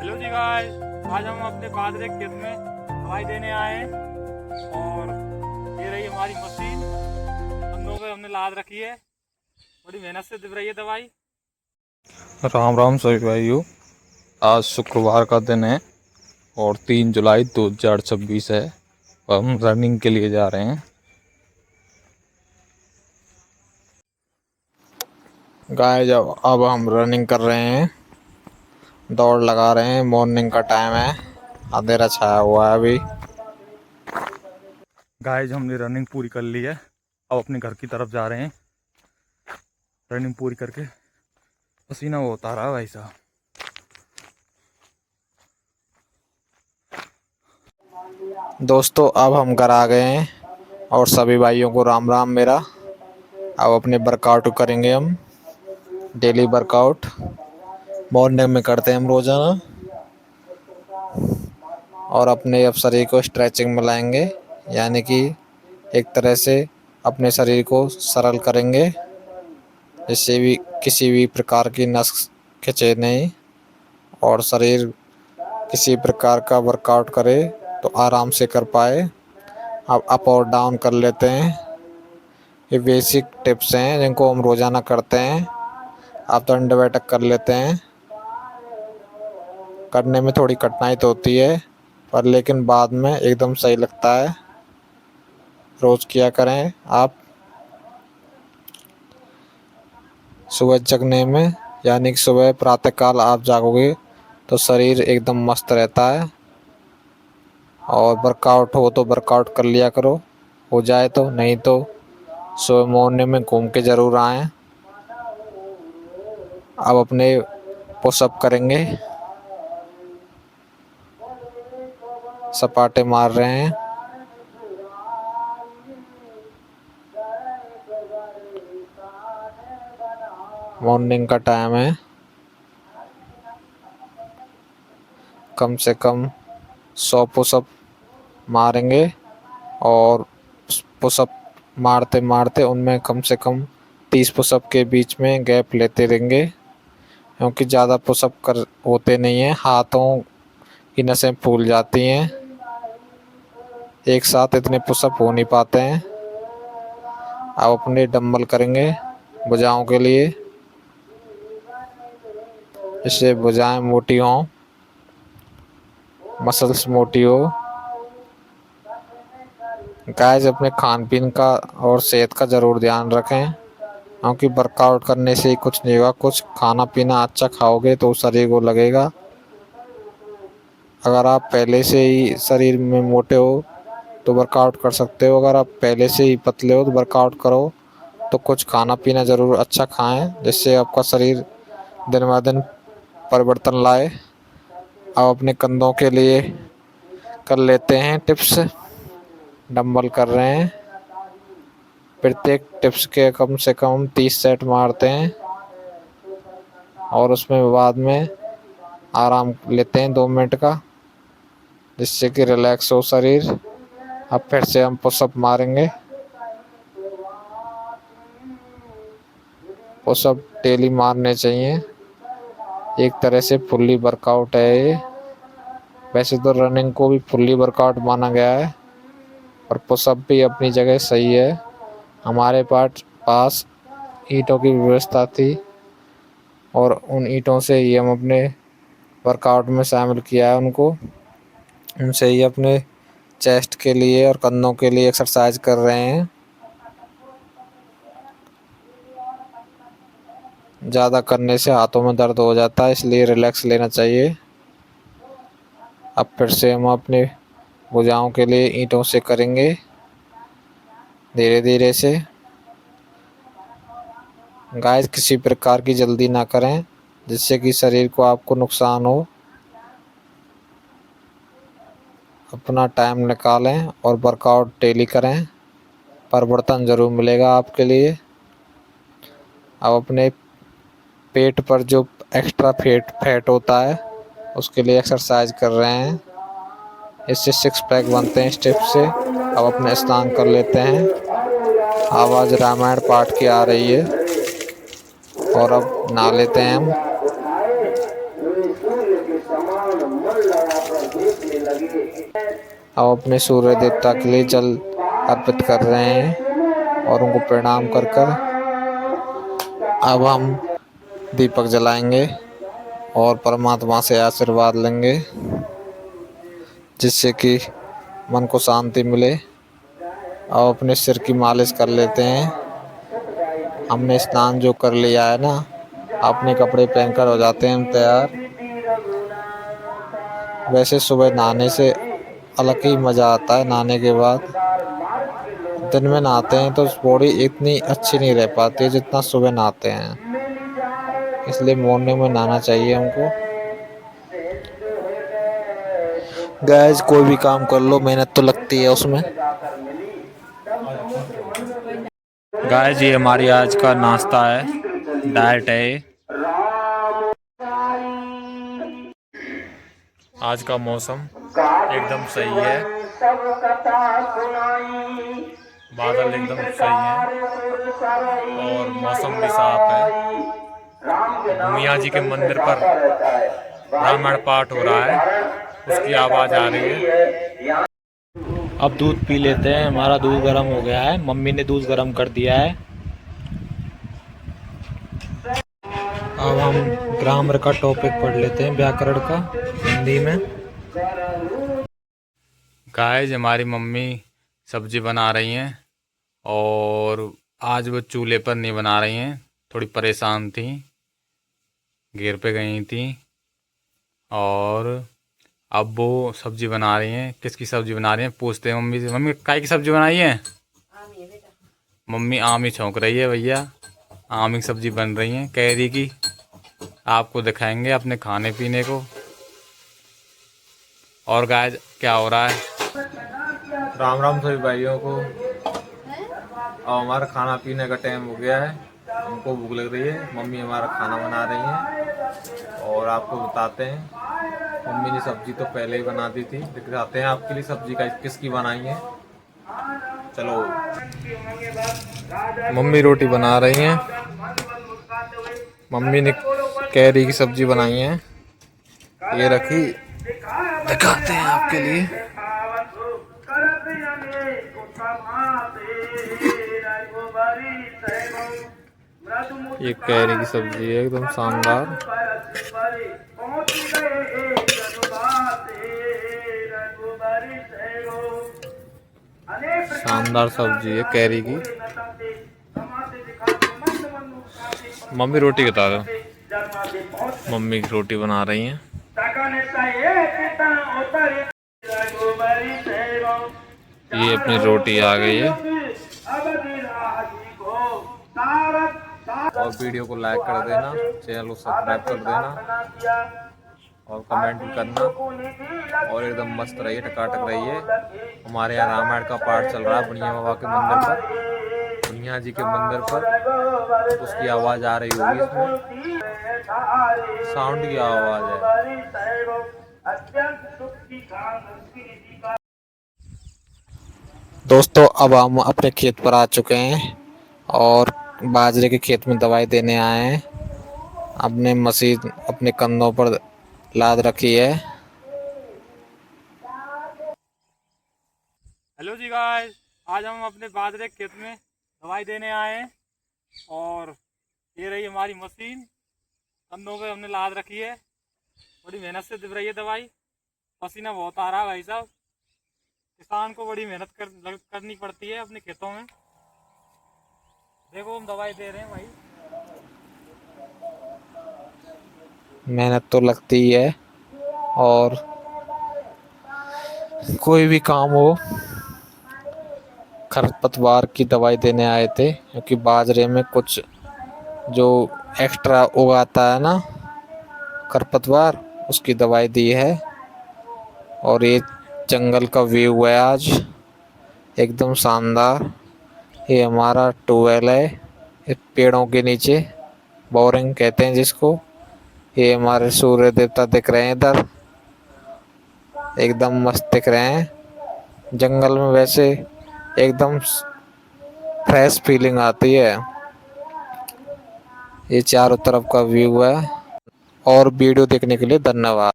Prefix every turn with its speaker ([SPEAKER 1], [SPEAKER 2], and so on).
[SPEAKER 1] Hello जी guys. आज हम अपने बाजरे के खेत में दवाई देने आए हैं और ये रही हमारी मशीन। कंधों पे हमने लाद रखी है, बड़ी मेहनत से दे रही है दवाई।
[SPEAKER 2] राम राम सभी भाइयों। आज शुक्रवार का दिन है और 3 जुलाई 2026 है। हम रनिंग के लिए जा रहे हैं। गाय जब अब हम रनिंग कर रहे हैं, दौड़ लगा रहे हैं। मॉर्निंग का टाइम है, अंधेरा छाया हुआ है अभी।
[SPEAKER 1] गाइस हमने रनिंग पूरी कर ली है, अब अपने घर की तरफ जा रहे हैं। रनिंग पूरी करके पसीना वो उतारा है भाई साहब।
[SPEAKER 2] दोस्तों अब हम घर आ गए हैं और सभी भाइयों को राम राम मेरा। अब अपने वर्कआउट करेंगे हम। डेली वर्कआउट मॉर्निंग में करते हैं हम रोज़ाना, और अपने अब शरीर को स्ट्रेचिंग में लाएंगे, यानी कि एक तरह से अपने शरीर को सरल करेंगे, जिससे भी किसी भी प्रकार की नस खिंचे नहीं और शरीर किसी प्रकार का वर्कआउट करे तो आराम से कर पाए। अब अप और डाउन कर लेते हैं। ये बेसिक टिप्स हैं जिनको हम रोज़ाना करते हैं। आप दंड बैठक कर लेते हैं। करने में थोड़ी कठिनाई तो होती है, पर लेकिन बाद में एकदम सही लगता है। रोज़ किया करें आप। सुबह जगने में, यानी कि सुबह प्रातःकाल आप जागोगे तो शरीर एकदम मस्त रहता है। और वर्कआउट हो तो वर्कआउट कर लिया करो, हो जाए तो, नहीं तो सुबह मॉर्निंग में घूम के ज़रूर आएँ। अब अपने पुशअप करेंगे, सपाटे मार रहे हैं। मॉर्निंग का टाइम है, कम से कम 100 पुशअप मारेंगे और पुशअप मारते मारते उनमें कम से कम 30 पुशअप के बीच में गैप लेते रहेंगे, क्योंकि ज़्यादा पुशअप कर होते नहीं हैं, हाथों की नसें फूल जाती हैं। एक साथ इतने पुशअप हो नहीं पाते हैं। अब अपने डंबल करेंगे भुजाओं के लिए, इससे भुजाएं मोटी हों, मसल्स मोटी हो। गाइस अपने खान पीन का और सेहत का ज़रूर ध्यान रखें, क्योंकि वर्कआउट करने से ही कुछ नहीं होगा। कुछ खाना पीना अच्छा खाओगे तो शरीर को लगेगा। अगर आप पहले से ही शरीर में मोटे हो तो वर्कआउट कर सकते हो, अगर आप पहले से ही पतले हो तो वर्कआउट करो। तो कुछ खाना पीना ज़रूर अच्छा खाएं, जिससे आपका शरीर दिन ब दिन परिवर्तन लाए। अब अपने कंधों के लिए कर लेते हैं टिप्स। डंबल कर रहे हैं, प्रत्येक टिप्स के कम से कम 30 सेट मारते हैं और उसमें बाद में आराम लेते हैं 2 मिनट का, जिससे कि रिलैक्स हो शरीर। अब फिर से हम पुशअप मारेंगे। पुशअप डेली मारने चाहिए, एक तरह से फुल्ली वर्कआउट है ये। वैसे तो रनिंग को भी फुल्ली वर्कआउट माना गया है, और पुशअप भी अपनी जगह सही है। हमारे पास ईंटों की व्यवस्था थी और उन ईंटों से ही हम अपने वर्कआउट में शामिल किया है उनको। उनसे ही अपने चेस्ट के लिए और कंधों के लिए एक्सरसाइज कर रहे हैं। ज़्यादा करने से हाथों में दर्द हो जाता है, इसलिए रिलैक्स लेना चाहिए। अब फिर से हम अपने भुजाओं के लिए ईंटों से करेंगे, धीरे धीरे से। गाइस किसी प्रकार की जल्दी ना करें, जिससे कि शरीर को आपको नुकसान हो। अपना टाइम निकालें और वर्कआउट डेली करें, परिवर्तन ज़रूर मिलेगा आपके लिए। अब अपने पेट पर जो एक्स्ट्रा फैट होता है उसके लिए एक्सरसाइज कर रहे हैं, इससे 6 पैक बनते हैं स्टेप से। अब अपने स्नान कर लेते हैं। आवाज़ रामायण पाठ की आ रही है और अब नहा लेते हैं हम। अब अपने सूर्य देवता के लिए जल अर्पित कर रहे हैं और उनको प्रणाम कर कर अब हम दीपक जलाएंगे और परमात्मा से आशीर्वाद लेंगे, जिससे कि मन को शांति मिले। अब अपने सिर की मालिश कर लेते हैं। हमने स्नान जो कर लिया है ना, अपने कपड़े पहनकर हो जाते हैं हम तैयार। वैसे सुबह नहाने से अलग ही मज़ा आता है। नहाने के बाद दिन में नहाते हैं तो बॉडी इतनी अच्छी नहीं रह पाती है जितना सुबह नहाते हैं, इसलिए मॉर्निंग में नहाना चाहिए हमको। गाइस, कोई भी काम कर लो मेहनत तो लगती है उसमें। गाइस, ये हमारी आज का नाश्ता है, डाइट है ये। आज का मौसम एकदम सही है, बादल एकदम सही है और मौसम भी साफ है। मियाँ जी के मंदिर पर रामायण पाठ हो रहा है, उसकी आवाज़ आ रही है। अब दूध पी लेते हैं। हमारा दूध गर्म हो गया है, मम्मी ने दूध गर्म कर दिया है। अब हम ग्रामर का टॉपिक पढ़ लेते हैं, व्याकरण का, हिंदी में। गाइस, हमारी मम्मी सब्जी बना रही हैं और आज वो चूल्हे पर नहीं बना रही हैं, थोड़ी परेशान थी, घेर पे गई थी और अब वो सब्जी बना रही हैं। किसकी सब्जी बना रही हैं पूछते हैं मम्मी से। मम्मी, काय की सब्जी बनाई है? मम्मी आम ही छौंक रही है भैया, आम की सब्जी बन रही है कैरी की। आपको दिखाएंगे अपने खाने पीने को। और गाइस, क्या हो रहा है? राम राम सभी भाइयों को। अब हमारा खाना पीने का टाइम हो गया है, हमको भूख लग रही है। मम्मी हमारा खाना बना रही हैं और आपको बताते हैं। मम्मी ने सब्जी तो पहले ही बना दी थी, दिखाते हैं आपके लिए सब्जी का किसकी बनाई है। चलो, मम्मी रोटी बना रही हैं। मम्मी ने कैरी की सब्जी बनाई है, ये रखी, दिखाते हैं आपके लिए। ये कैरी की सब्जी है, एकदम शानदार। शानदार सब्जी है कैरी की। मम्मी रोटी बता दो। मम्मी की रोटी बना रही हैं। ये अपनी रोटी आ गई है। और वीडियो को लाइक कर देना, चैनल को सब्सक्राइब कर देना और कमेंट भी करना। और एकदम मस्त रहिए, टकाटक रहिए। हमारे यहाँ रामायण का पाठ चल रहा है बुढ़िया बाबा के मंदिर पर, बुढ़िया जी के मंदिर पर। उसकी आवाज़ आ रही होगी, इसमें साउंड की आवाज़ है। दोस्तों, अब हम अपने खेत पर आ चुके हैं और बाजरे के खेत में दवाई देने आए हैं। अपने मशीन अपने कंधों पर लाद रखी है।
[SPEAKER 1] हेलो जी गाइस, आज हम अपने बाजरे के खेत में दवाई देने आए हैं और ये रही हमारी मशीन, कंधों पे हमने लाद रखी है। बड़ी मेहनत से दे रही है दवाई, पसीना बहुत आ रहा है भाई साहब। किसान को बड़ी मेहनत करनी पड़ती है अपने खेतों में। देखो, हम दवाई दे रहे हैं भाई।
[SPEAKER 2] मेहनत तो लगती ही है और कोई भी काम हो। खरपतवार की दवाई देने आए थे क्योंकि बाजरे में कुछ जो एक्स्ट्रा उगाता है ना खरपतवार, उसकी दवाई दी है। और ये जंगल का व्यू है आज, एकदम शानदार। ये हमारा ट्यूबवेल है, इस पेड़ों के नीचे, बोरिंग कहते हैं जिसको। ये हमारे सूर्य देवता दिख रहे हैं इधर, एकदम मस्त दिख रहे हैं। जंगल में वैसे एकदम फ्रेश फीलिंग आती है। ये चारों तरफ का व्यू है। और वीडियो देखने के लिए धन्यवाद।